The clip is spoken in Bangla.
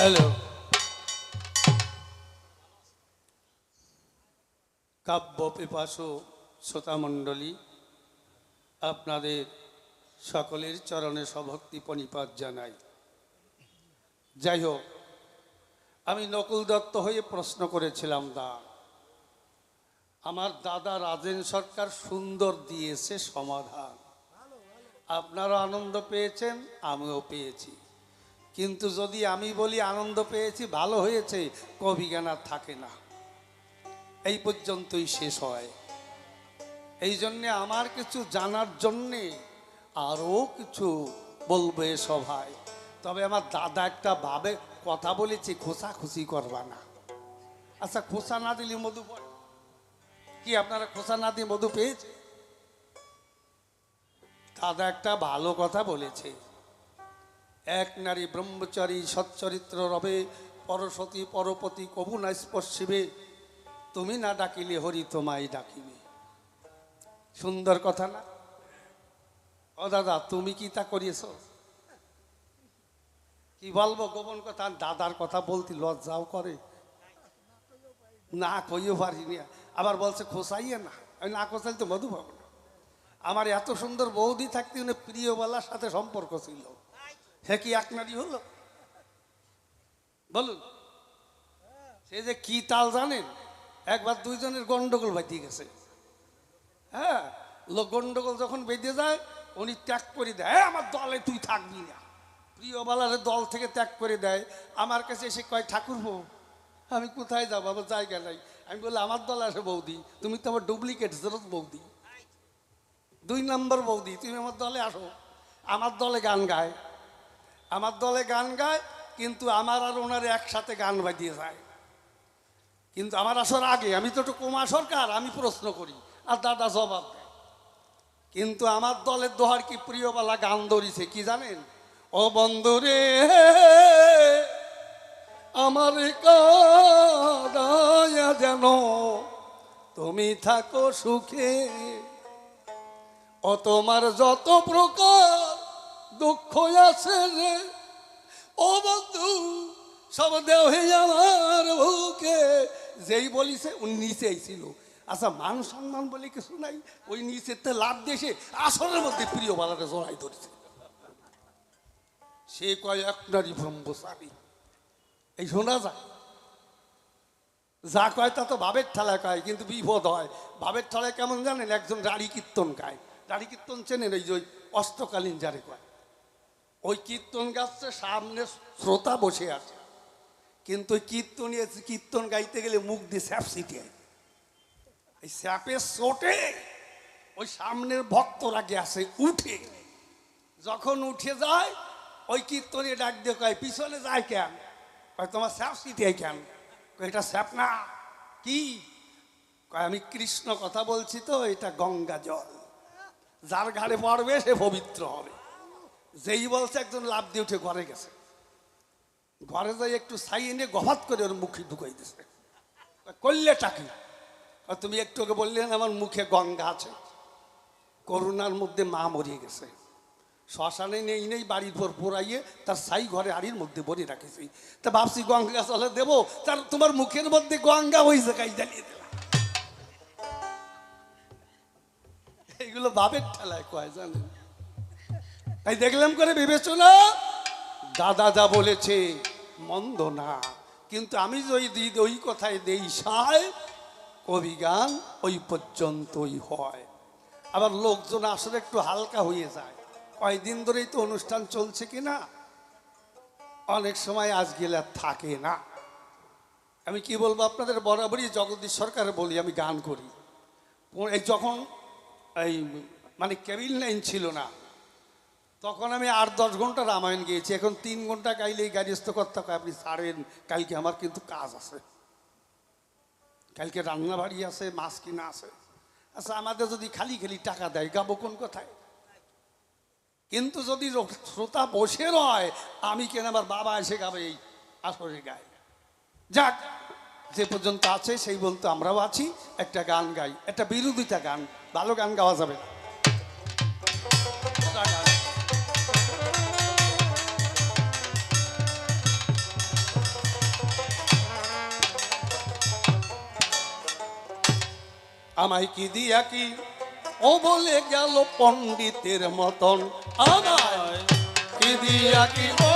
হ্যালো, কাব্য পিপাসু শ্রোতামণ্ডলী, আপনাদের সকলের চরণে সভক্তি প্রণিপাত জানাই। যাই হোক, আমি নকুল দত্ত হয়ে প্রশ্ন করেছিলাম আমার দাদা রাজেন সরকার সুন্দর দিয়েছে সমাধান। আপনারা আনন্দ পেয়েছেন, আমিও পেয়েছি। কিন্তু যদি আমি বলি আনন্দ পেয়েছি, ভালো হয়েছে, কবি জ্ঞান আর থাকে না, এই পর্যন্তই শেষ হয়। এই জন্যে আমার কিছু জানার জন্যে আরও কিছু বলবে সভায়। তবে আমার দাদা একটা ভাবে কথা বলেছি, খোসাখুসি করবা না। আচ্ছা, খোসা না দিলে মধু পড়ে কি? আপনারা খোসা না দিয়ে মধু পেয়েছে? দাদা একটা ভালো কথা বলেছে, এক নারী ব্রহ্মচারী সচ্চরিত্র রবে, পরসতী পরপতি কবু না স্পর্শিবে, তুমি না ডাকিলে হরি তোমায় ডাকিবে। সুন্দর কথা না? ও দাদা, তুমি কি তা করিয়েছ? কি বলবো গোপন কথা, দাদার কথা বলতে লজ্জাও করে, না কইও পারিনি। আবার বলছে খোসাইয়ে না, আমি না খোসাই তো মধু পাবো না। আমার এত সুন্দর বৌদি থাকতে উনি প্রিয়বালার সাথে সম্পর্ক ছিল, সে কি এক নারী হলো? বলুন, সে যে কি তাল জানেন? একবার দুইজনের গন্ডগোল বাঁধে গেছে। হ্যাঁ, লোক গন্ডগোল যখন বেঁধে যায়, উনি ত্যাগ করে দেয়, আমার দলে তুই থাকবি না। প্রিয়বালার দল থেকে ত্যাগ করে দেয়। আমার কাছে এসে কয়, ঠাকুরপো আমি কোথায় যাবো, আমার জায়গা নাই। আমি বললাম, আমার দলে আসে বৌদি, তুমি তো আমার ডুপ্লিকেট জেরত বৌদি, 2 নম্বর বৌদি, তুমি আমার দলে আসো। আমার দলে গান গায়, আমার দলে গান গায়, কিন্তু আমার আর ওনার একসাথে গান বাজিয়ে যায়। কিন্তু আমার আসার আগে আমি তো একটু কুমার সরকার, আমি প্রশ্ন করি আর দাদা জবাব দেয়। কিন্তু আমার দলের দোহার কি প্রিয়বালা গান ধরিছে কি জানেন? ও বন্ধুরে আমার কাদায়া যেন তুমি থাকো সুখে, ও তোমার যত প্রকার দুঃখ আছে রে, ও বন্ধু সব দেহে আমার বুকে। যেই বলিছে উনি নিচেই ছিল। আচ্ছা, মান সম্মান বলে কিছু নাই, ওই নিচেতে লাভ দিয়ে আসরের মধ্যে প্রিয় বালারে জড়াই ধরেছে। সে কয় এক নারী ব্রহ্মচারী, এই শোনা যায়। যা কয় তা তো ভাবের ঠেলায় কয়, কিন্তু বিপদ হয়। ভাবের ঠেলায় কেমন জানেন? একজন রাড়ি কীর্তন গায়, রাড়ি কীর্তন চেনেন? ওই যে ওই অষ্টকালীন যারে কয়, ওই কীর্তন গাচ্ছে সামনে শ্রোতা বসে আছে, কিন্তু ওই কীর্তন গাইতে গেলে মুখ দিয়ে স্যাপ ছিটিয়ে, এই স্যাপের চোটে ওই সামনের ভক্তরা গেছে উঠে, যখন উঠে যায় ওই কীর্তনে ডাক দিয়ে কয়, পিছনে যায় কেন? কয়, তোমার স্যাপ ছিটিয়ে কেন? এটা স্যাপ না। কি কয়? আমি কৃষ্ণ কথা বলছি তো, এটা গঙ্গা জল, যার ঘাড়ে পড়বে সে পবিত্র হবে। যেই বলছে একজন লাফ দিয়ে উঠে ঘরে গেছে, ঘরে যাই একটু ছাই এনে গফাত করে ওর মুখে ঢুকাই দিছে। করলে টাকি, তুমি একটু আগে বললেন আমার মুখে গঙ্গা আছে, করোনার মধ্যে মা মরিয়ে গেছে, শ্মশানে নেই নেই বাড়ির পর পোড়াইয়ে তার ছাই ঘরে হাড়ির মধ্যে ভরে রাখেছি। তা ভাবছি গঙ্গা চলে দেবো, তার তোমার মুখের মধ্যে গঙ্গা ওই জায়গায় জ্বালিয়ে দিলাম। এইগুলো বাপের ঠেলায় কয় জানেন? তাই দেখলাম করে বিবেচনা, দাদা যা বলেছে মন্দ না, কিন্তু আমি যদি ওই কথায় দেই সায়, কবি গান ওই পর্যন্তই হয়। আবার লোকজন আসলে একটু হালকা হয়ে যায়, কয়দিন ধরেই তো অনুষ্ঠান চলছে কিনা, অনেক সময় আজ গেলে আর থাকে না। আমি কি বলবো আপনাদের, বরাবরই জগদীশ সরকার বলি আমি গান করি। এই যখন এই মানে কেবিল লাইন ছিল না, তখন আমি 8-10 ঘন্টা রামায়ণ গিয়েছি। এখন 3 ঘন্টা গাইলেই গাড়িস্থ করতে হয়, আপনি ছাড়েন, কালকে আমার কিন্তু কাজ আছে, কালকে রান্না বাড়ি আছে, মাছ কিনা আছে। আচ্ছা, আমাদের যদি খালি খালি টাকা দেয়, গাবো কোন কথায়? কিন্তু যদি শ্রোতা বসে রয়, আমি কেন আমার বাবা এসে গাবে, এই আসরে গায়। যাক, যে পর্যন্ত আছে সেই বলতে আমরাও আছি। একটা গান গাই, একটা বিরোধিতা গান, ভালো গান গাওয়া যাবে না। আমায় কি দিয়া কি ও বলে গেল পণ্ডিতের মতন, আমায় কি দিয়া কি ও